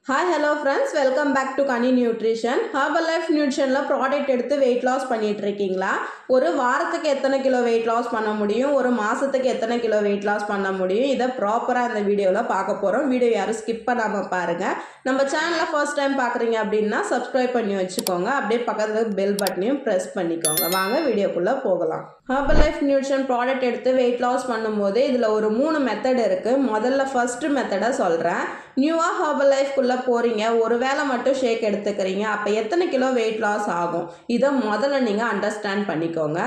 Hi, hello friends. Welcome back to Kani Nutrition. Herbalife Nutritionல product எடுத்து weight loss பண்ணிட்டு இருக்கீங்களா? ஒரு வாரத்துக்கு எத்தனை கிலோ வெயிட் லாஸ் பண்ண முடியும்? ஒரு மாசத்துக்கு எத்தனை கிலோ வெயிட் லாஸ் பண்ண முடியும்? இதை ப்ராப்பராக இந்த வீடியோவில் பார்க்க போகிறோம். வீடியோ யாரும் ஸ்கிப் பண்ணாமல் பாருங்கள். நம்ம சேனலை ஃபர்ஸ்ட் டைம் பார்க்குறீங்க அப்படின்னா சப்ஸ்கிரைப் பண்ணி வச்சுக்கோங்க. அப்படியே பக்கத்தில் பெல் பட்டனையும் ப்ரெஸ் பண்ணிக்கோங்க. வாங்க வீடியோக்குள்ளே போகலாம். ஹெர்பலைஃப் நியூட்ரிஷன் ப்ராடக்ட் எடுத்து வெயிட் லாஸ் பண்ணும்போது இதில் ஒரு 3 மெத்தட் இருக்குது. முதல்ல ஃபர்ஸ்ட் மெத்தடை சொல்கிறேன். நியூவாக ஹெர்பலைஃப்குள்ளே போகிறீங்க, ஒரு வேளை மட்டும் ஷேக் எடுத்துக்கிறீங்க, அப்போ எத்தனை கிலோ வெயிட் லாஸ் ஆகும்? இதை முதல்ல நீங்கள் அண்டர்ஸ்டாண்ட் பண்ணிக்கோங்க.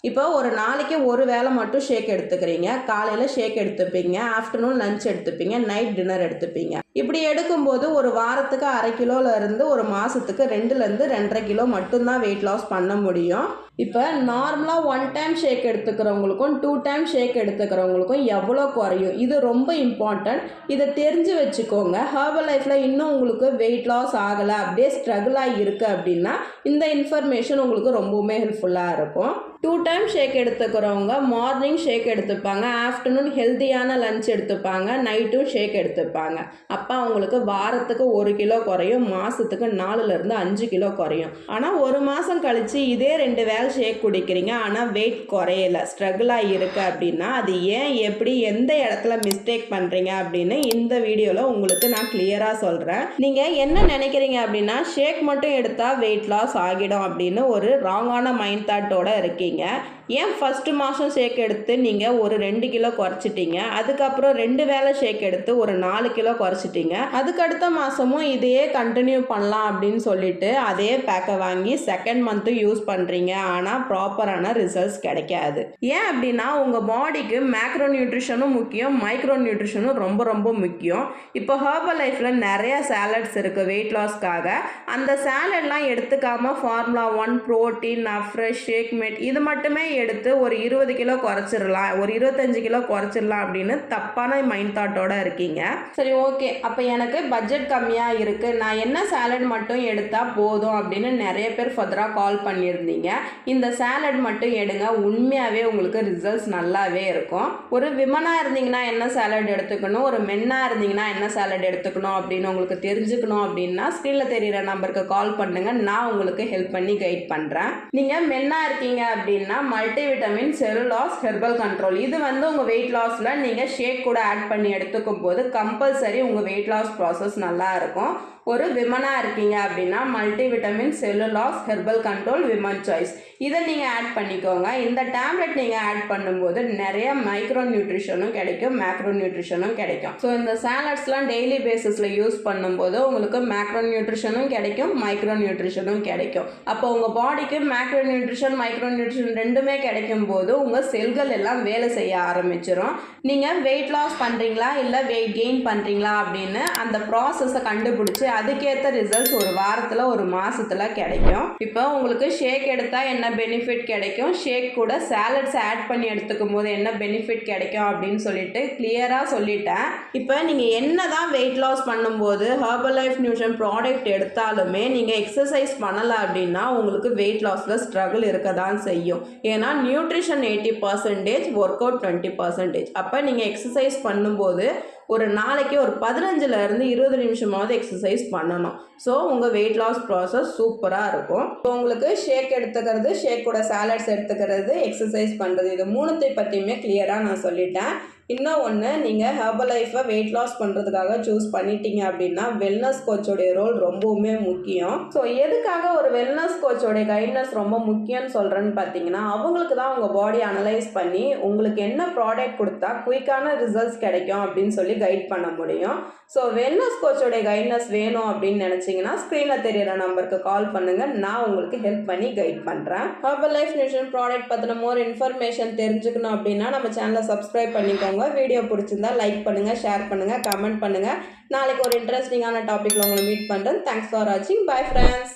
இப்போ ஒரு நாளைக்கு ஒரு வேளை மட்டும் ஷேக் எடுத்துக்கிறீங்க. காலையில் ஷேக் எடுத்துப்பீங்க, ஆஃப்டர்நூன் லஞ்ச் எடுத்துப்பீங்க, நைட் டின்னர் எடுத்துப்பீங்க. இப்படி எடுக்கும்போது ஒரு வாரத்துக்கு 1/2 கிலோலேருந்து ஒரு மாதத்துக்கு 2லேருந்து 2.5 கிலோ மட்டும்தான் வெயிட் லாஸ் பண்ண முடியும். இப்போ நார்மலாக 1 டைம் ஷேக் எடுத்துக்கிறவங்களுக்கும் 2 டைம் ஷேக் எடுத்துக்கிறவங்களுக்கும் எவ்வளோ குறையும்? இது ரொம்ப இம்பார்ட்டன்ட். இதை தெரிஞ்சு வச்சுக்கோங்க. ஹெர்பலைஃப்பில் இன்னும் உங்களுக்கு வெயிட் லாஸ் ஆகலை, அப்படியே ஸ்ட்ரகிளாக இருக்குது அப்படின்னா இந்த இன்ஃபர்மேஷன் உங்களுக்கு ரொம்பவுமே ஹெல்ப்ஃபுல்லாக இருக்கும். 2 டைம் ஷேக் எடுத்துக்கிறவங்க மார்னிங் ஷேக் எடுத்துப்பாங்க, ஆஃப்டர்நூன் ஹெல்த்தியான லஞ்ச் எடுத்துப்பாங்க, நைட்டும் ஷேக் எடுத்துப்பாங்க. அப்போ அவங்களுக்கு வாரத்துக்கு 1 கிலோ குறையும், மாதத்துக்கு 4லேருந்து 5 கிலோ குறையும். ஆனால் ஒரு மாதம் கழித்து இதே 2 வேளை ஷேக் குடிக்கிறீங்க, ஆனால் வெயிட் குறையலை, ஸ்ட்ரகிளாக இருக்குது அப்படின்னா அது ஏன், எப்படி, எந்த இடத்துல மிஸ்டேக் பண்ணுறீங்க அப்படின்னு இந்த வீடியோவில் உங்களுக்கு நான் கிளியராக சொல்கிறேன். நீங்கள் என்ன நினைக்கிறீங்க அப்படின்னா ஷேக் மட்டும் எடுத்தால் வெயிட் லாஸ் ஆகிடும் அப்படின்னு ஒரு ராங்கான மைண்ட் தாட்டோடு இருக்கீங்க. ஏன் ஃபஸ்ட்டு மாதம் ஷேக் எடுத்து நீங்கள் ஒரு 2 கிலோ குறைச்சிட்டீங்க, அதுக்கப்புறம் 2 வேளை ஷேக் எடுத்து ஒரு 4 கிலோ குறைச்சிட்டீங்க, அதுக்கடுத்த மாதமும் இதையே கண்டினியூ பண்ணலாம் அப்படின்னு சொல்லிட்டு அதே பேக்கை வாங்கி செகண்ட் மந்த்து யூஸ் பண்ணுறீங்க, ஆனால் ப்ராப்பரான ரிசல்ட்ஸ் கிடைக்காது. ஏன் அப்படின்னா உங்கள் பாடிக்கு மேக்ரோ நியூட்ரிஷனும் முக்கியம், மைக்ரோ நியூட்ரிஷனும் ரொம்ப ரொம்ப முக்கியம். இப்போ ஹெர்பலைஃப்பில் நிறைய சாலட்ஸ் இருக்குது வெயிட் லாஸ்க்காக. அந்த சாலட்லாம் எடுத்துக்காமல் ஃபார்முலா 1, ப்ரோட்டீன், நஃப்ரெஷ், ஷேக் மேட் இது மட்டுமே எடுத்து ஒரு 20 கிலோ குறைச்சிடலாம், ஒரு 25 கிலோ குறைச்சிடலாம் அப்படின்னு தப்பான மைண்ட் தாட்டோட இருக்கீங்க. சரி, ஓகே, அப்போ எனக்கு பட்ஜெட் கம்மியாக இருக்குது, நான் என்ன சாலட் மட்டும் எடுத்தால் போதும் அப்படின்னு நிறைய பேர் ஃபர்தராக கால் பண்ணியிருந்தீங்க. இந்த சாலட் மட்டும் எடுங்க, உண்மையாகவே உங்களுக்கு ரிசல்ட்ஸ் நல்லாவே இருக்கும். ஒரு விமனாக இருந்தீங்கன்னா என்ன சாலட் எடுத்துக்கணும், ஒரு மென்னாக இருந்தீங்கன்னா என்ன சாலட் எடுத்துக்கணும் அப்படின்னு உங்களுக்கு தெரிஞ்சுக்கணும் அப்படின்னா ஸ்க்ரீனில் தெரிகிற நம்பருக்கு கால் பண்ணுங்கள். நான் உங்களுக்கு ஹெல்ப் பண்ணி கைட் பண்ணுறேன். நீங்கள் மென்னாக இருக்கீங்க அப்படின்னா மல்டிவிட்டமின், செல்லுலாஸ், ஹெர்பல் கண்ட்ரோல் இது உங்கள் வெயிட் லாஸில் நீங்கள் ஷேக் கூட ஆட் பண்ணி எடுத்துக்கும் போது கம்பல்சரி உங்கள் வெயிட் லாஸ் ப்ராசஸ் நல்லா இருக்கும். ஒரு விமனாக இருக்கீங்க அப்படின்னா multivitamin, cellulase, herbal control, women choice இதை நீங்கள் ஆட் பண்ணிக்கோங்க. இந்த டேப்லெட் நீங்கள் ஆட் பண்ணும்போது நிறைய மைக்ரோ நியூட்ரிஷனும் கிடைக்கும், மேக்ரோ நியூட்ரிஷனும் கிடைக்கும். ஸோ இந்த சாலட்ஸ்லாம் டெய்லி பேசிஸில் யூஸ் பண்ணும்போது உங்களுக்கு மேக்ரோ நியூட்ரிஷனும் கிடைக்கும், மைக்ரோ நியூட்ரிஷனும் கிடைக்கும். அப்போ உங்கள் பாடிக்கு மேக்ரோ நியூட்ரிஷன், மைக்ரோ நியூட்ரிஷன் ரெண்டுமே கிடைக்கும் போது உங்கள் செல்கள் எல்லாம் வேலை செய்ய ஆரம்பிச்சிடும். நீங்கள் வெயிட் லாஸ் பண்ணுறீங்களா இல்லை வெயிட் கெயின் பண்ணுறீங்களா அப்படின்னு அந்த ப்ராசஸை கண்டுபிடிச்சி அதுக்கேற்ற ரிசல்ட்ஸ் ஒரு வாரத்தில் ஒரு மாதத்தில் கிடைக்கும். இப்போ உங்களுக்கு ஷேக் எடுத்தால் என்ன பெனிஃபிட் கிடைக்கும், ஷேக் கூட சாலட்ஸ் ஆட் பண்ணி எடுத்துக்கும் போது என்ன பெனிஃபிட் கிடைக்கும் அப்படின்னு சொல்லிட்டு கிளியராக சொல்லிட்டேன். இப்போ நீங்கள் என்ன தான் வெயிட் லாஸ் பண்ணும்போது ஹெர்பலைஃப் நியூட்ரிஷன் ப்ராடக்ட் எடுத்தாலுமே நீங்கள் எக்ஸசைஸ் பண்ணலை அப்படின்னா உங்களுக்கு வெயிட் லாஸில் ஸ்ட்ரகிள் இருக்க தான் செய்யும். ஏன்னா நியூட்ரிஷன் 80%, ஒர்க் அவுட் 20%. அப்போ நீங்கள் எக்ஸசைஸ் பண்ணும்போது ஒரு நாளைக்கு ஒரு 15லேருந்து 20 நிமிஷமாவது எக்ஸசைஸ் பண்ணணும். ஸோ உங்கள் வெயிட் லாஸ் ப்ராசஸ் சூப்பராக இருக்கும். ஸோ உங்களுக்கு ஷேக் எடுத்துக்கிறது, ஷேக் கூட சாலட்ஸ் எடுத்துக்கிறது, எக்ஸசைஸ் பண்ணுறது, இது 3த்தை பற்றியுமே கிளியராக நான் சொல்லிட்டேன். இன்னும் ஒன்று, நீங்கள் ஹெர்பலைஃபை வெயிட் லாஸ் பண்ணுறதுக்காக சூஸ் பண்ணிட்டீங்க அப்படின்னா வெல்னஸ் கோச்சோடைய ரோல் ரொம்பவுமே முக்கியம். ஸோ எதுக்காக ஒரு வெல்னஸ் கோச்சோடைய கைட்னஸ் ரொம்ப முக்கியம்னு சொல்கிறேன்னு பார்த்தீங்கன்னா அவங்களுக்கு தான் உங்கள் பாடி அனலைஸ் பண்ணி உங்களுக்கு என்ன ப்ராடக்ட் கொடுத்தா குயிக்கான ரிசல்ட்ஸ் கிடைக்கும் அப்படின்னு சொல்லி கைட் பண்ண முடியும். ஸோ வெல்னஸ் கோச்சோடைய கைட்னஸ் வேணும் அப்படின்னு நினச்சிங்கன்னா ஸ்க்ரீனில் தெரியிற நம்பருக்கு கால் பண்ணுங்கள், நான் உங்களுக்கு ஹெல்ப் பண்ணி கைட் பண்ணுறேன். ஹெர்பலைஃப் நியூட்ரிஷன் ப்ராடக்ட் பற்றின மோர் இன்ஃபர்மேஷன் தெரிஞ்சுக்கணும் அப்படின்னா நம்ம சேனலை சப்ஸ்கிரைப் பண்ணிக்கோங்க. வீடியோ பிடிச்சிருந்தா லைக் பண்ணுங்கள், ஷேர் பண்ணுங்கள், கமெண்ட் பண்ணுங்கள். நாளைக்கு ஒரு இன்ட்ரெஸ்டிங்கான டாப்பிக்கில் உங்களை மீட் பண்ணுறேன். தேங்க்ஸ் ஃபார் வாட்சிங். Bye friends.